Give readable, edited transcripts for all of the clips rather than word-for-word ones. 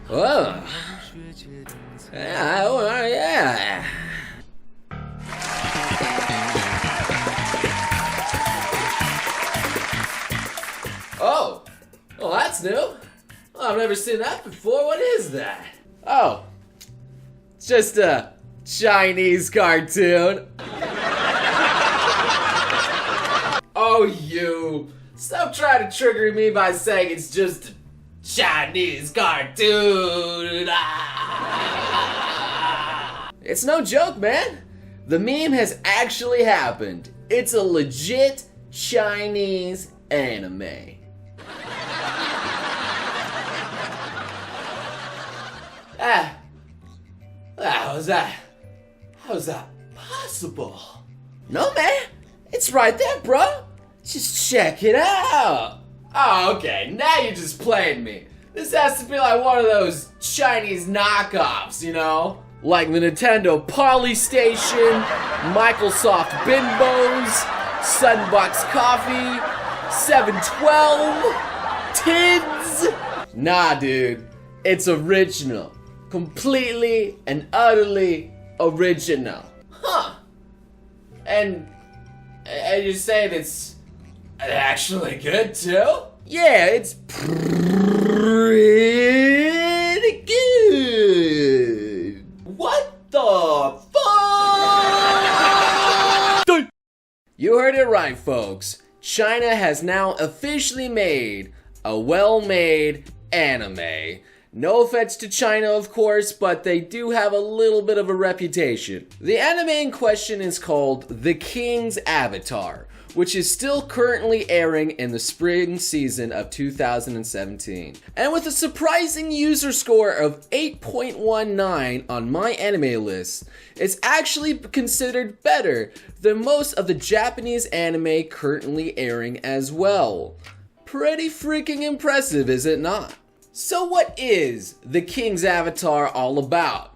Oh. Yeah. Oh. Well, that's new. Well, I've never seen that before. What is that? Oh. It's just a Chinese cartoon. Oh, you. Stop trying to trigger me by saying it's just a Chinese cartoon. Ah. It's no joke, man. The meme has actually happened. It's a legit Chinese anime. How's that possible? No, man. It's right there, bro. Just check it out. Oh, okay. Now you're just playing me. This has to be like one of those Chinese knockoffs, you know? Like the Nintendo Polystation, Microsoft Bimbos, Sunbox Coffee, 712, Tids. Nah, dude. It's original. Completely and utterly original. Huh. And you're saying it's actually good too? Yeah, it's pretty good. What the fuck? You heard it right, folks. China has now officially made a well-made anime. No offense to China, of course, but they do have a little bit of a reputation. The anime in question is called The King's Avatar, which is still currently airing in the spring season of 2017. And with a surprising user score of 8.19 on my anime list, it's actually considered better than most of the Japanese anime currently airing as well. Pretty freaking impressive, is it not? So what is The King's Avatar all about?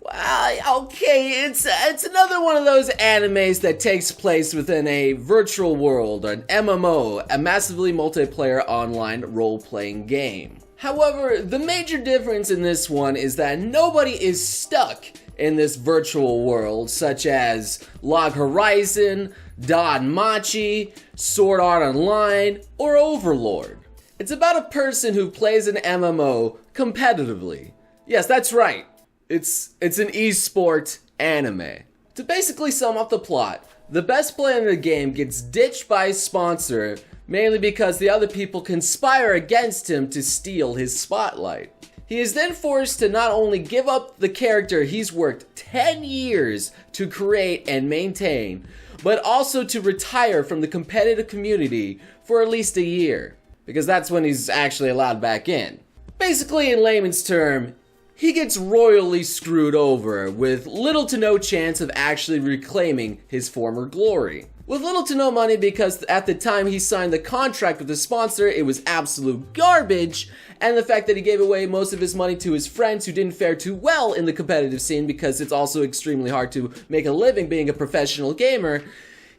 Well, okay, it's another one of those animes that takes place within a virtual world, an MMO, a massively multiplayer online role-playing game. However, the major difference in this one is that nobody is stuck in this virtual world, such as Log Horizon, Danmachi, Sword Art Online, or Overlord. It's about a person who plays an MMO competitively. Yes, that's right. It's an esport anime. To basically sum up the plot, the best player in the game gets ditched by his sponsor, mainly because the other people conspire against him to steal his spotlight. He is then forced to not only give up the character he's worked 10 years to create and maintain, but also to retire from the competitive community for at least a year. Because that's when he's actually allowed back in. Basically, in layman's term, he gets royally screwed over with little to no chance of actually reclaiming his former glory. With little to no money because at the time he signed the contract with the sponsor, it was absolute garbage, and the fact that he gave away most of his money to his friends who didn't fare too well in the competitive scene because it's also extremely hard to make a living being a professional gamer.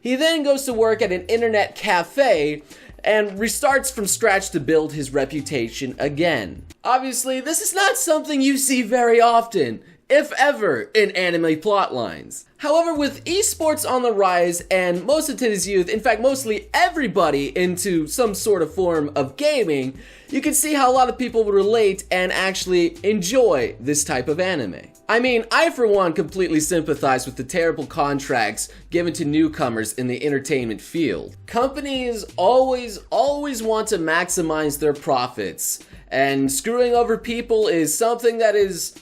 He then goes to work at an internet cafe and restarts from scratch to build his reputation again. Obviously, this is not something you see very often, if ever, in anime plotlines. However, with esports on the rise and most of today's youth, in fact mostly everybody into some sort of form of gaming, you can see how a lot of people will relate and actually enjoy this type of anime. I mean, I for one completely sympathize with the terrible contracts given to newcomers in the entertainment field. Companies always want to maximize their profits, and screwing over people is something that is,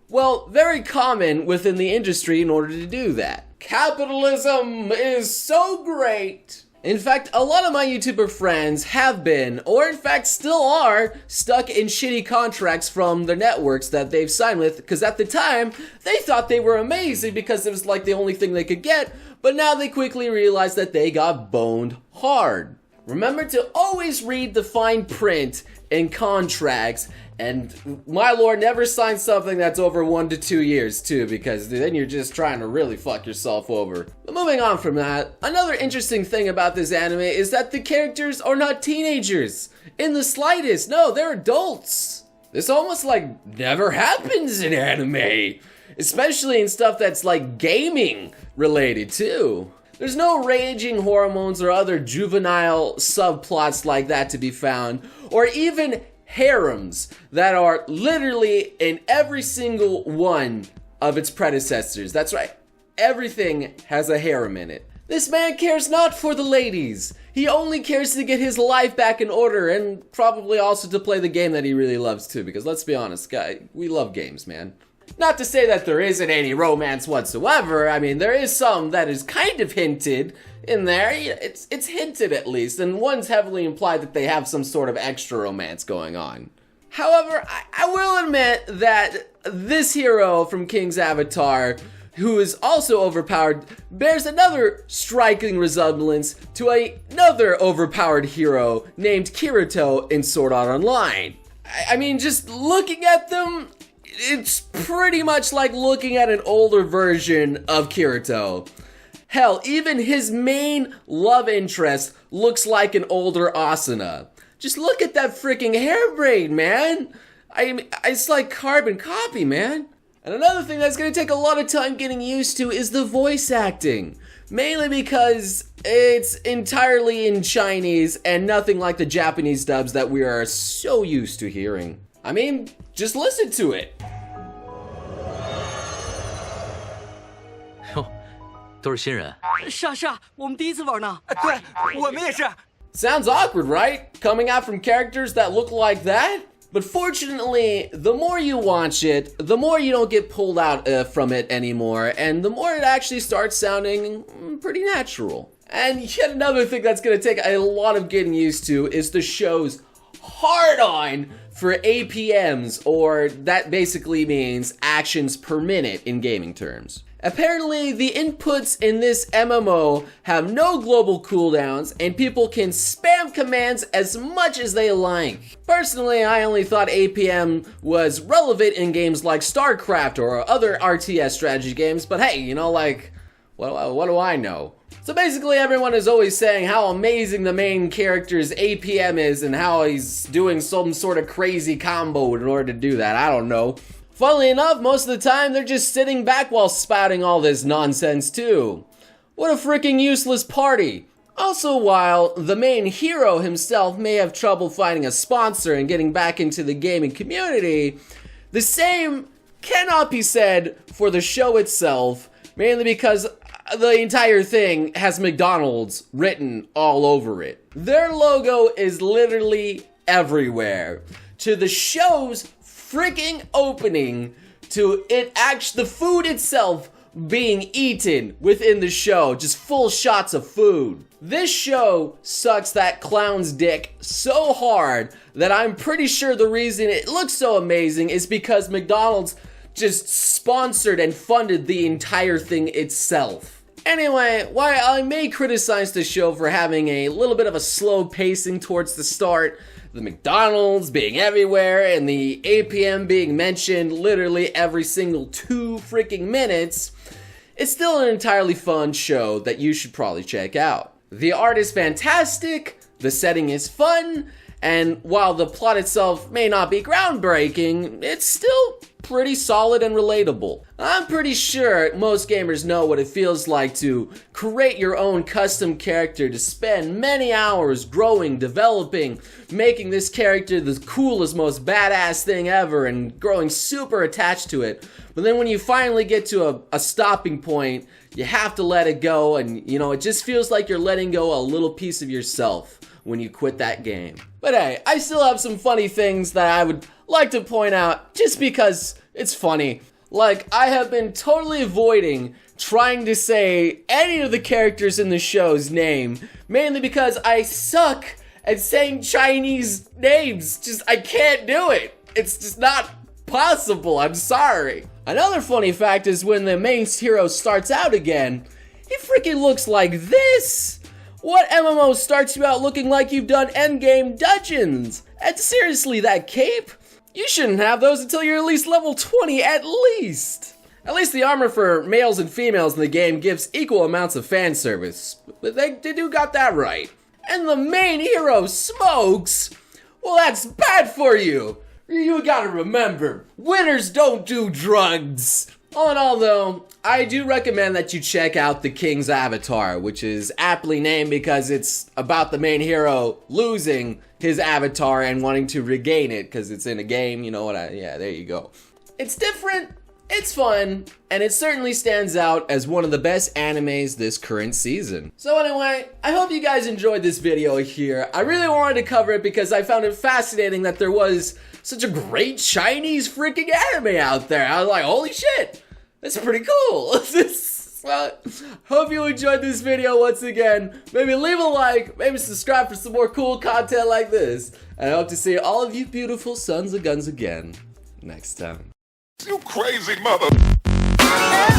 well, very common within the industry in order to do that. Capitalism is so great. In fact, a lot of my YouTuber friends have been, or in fact still are, stuck in shitty contracts from the networks that they've signed with, because at the time, they thought they were amazing because it was like the only thing they could get, but now they quickly realized that they got boned hard. Remember to always read the fine print in contracts, and my lord, never sign something that's over 1 to 2 years too, because then you're just trying to really fuck yourself over. But moving on from that, another interesting thing about this anime is that the characters are not teenagers in the slightest. No, they're adults. This almost like never happens in anime, especially in stuff that's like gaming related too. There's no raging hormones or other juvenile subplots like that to be found, or even harems that are literally in every single one of its predecessors. That's right, everything has a harem in it. This man cares not for the ladies. He only cares to get his life back in order, and probably also to play the game that he really loves too, because let's be honest, guy, we love games, man. Not to say that there isn't any romance whatsoever. I mean, there is some that is kind of hinted in there. It's hinted at least, and one's heavily implied that they have some sort of extra romance going on. However, I will admit that this hero from King's Avatar, who is also overpowered, bears another striking resemblance to another overpowered hero named Kirito in Sword Art Online. I mean, just looking at them, it's pretty much like looking at an older version of Kirito. Hell, even his main love interest looks like an older Asuna. Just look at that freaking hair braid, man. I mean, it's like carbon copy, man. And another thing that's gonna take a lot of time getting used to is the voice acting. Mainly because it's entirely in Chinese and nothing like the Japanese dubs that we are so used to hearing. I mean, just listen to it. 哟，都是新人。是啊是啊，我们第一次玩呢。对，我们也是。 Sounds awkward, right? Coming out from characters that look like that? But fortunately, the more you watch it, the more you don't get pulled out from it anymore, and the more it actually starts sounding pretty natural. And yet another thing that's gonna take a lot of getting used to is the show's hard-on for APMs, or that basically means actions per minute in gaming terms. Apparently, the inputs in this MMO have no global cooldowns, and people can spam commands as much as they like. Personally, I only thought APM was relevant in games like StarCraft or other RTS strategy games, but hey, you know, like, what do I know? So basically, everyone is always saying how amazing the main character's APM is and how he's doing some sort of crazy combo in order to do that. I don't know. Funnily enough, most of the time, they're just sitting back while spouting all this nonsense too. What a freaking useless party. Also, while the main hero himself may have trouble finding a sponsor and getting back into the gaming community, the same cannot be said for the show itself, mainly because the entire thing has McDonald's written all over it. Their logo is literally everywhere. To the show's freaking opening, to the food itself being eaten within the show, just full shots of food. This show sucks that clown's dick so hard that I'm pretty sure the reason it looks so amazing is because McDonald's just sponsored and funded the entire thing itself. Anyway, while I may criticize the show for having a little bit of a slow pacing towards the start, the McDonald's being everywhere, and the APM being mentioned literally every single 2 freaking minutes, it's still an entirely fun show that you should probably check out. The art is fantastic, the setting is fun, and while the plot itself may not be groundbreaking, it's still pretty solid and relatable. I'm pretty sure most gamers know what it feels like to create your own custom character, to spend many hours growing, developing, making this character the coolest, most badass thing ever, and growing super attached to it. But then when you finally get to a stopping point, you have to let it go, and you know, it just feels like you're letting go a little piece of yourself when you quit that game. But hey, I still have some funny things that I would like to point out just because it's funny. Like, I have been totally avoiding trying to say any of the characters in the show's name, mainly because I suck at saying Chinese names. I can't do it. It's just not possible. I'm sorry. Another funny fact is when the main hero starts out again, he freaking looks like this. What MMO starts you out looking like you've done endgame dungeons? And seriously, that cape? You shouldn't have those until you're at least level 20 at least. At least the armor for males and females in the game gives equal amounts of fan service. But they do got that right. And the main hero smokes? Well, that's bad for you. You gotta remember, winners don't do drugs. All in all though, I do recommend that you check out The King's Avatar, which is aptly named because it's about the main hero losing his avatar and wanting to regain it because it's in a game, you know what yeah, there you go. It's different, it's fun, and it certainly stands out as one of the best animes this current season. So anyway, I hope you guys enjoyed this video here. I really wanted to cover it because I found it fascinating that there was such a great Chinese freaking anime out there. I was like, holy shit, that's pretty cool. Well, hope you enjoyed this video once again. Maybe leave a like, maybe subscribe for some more cool content like this. And I hope to see all of you beautiful sons of guns again next time. You crazy mother.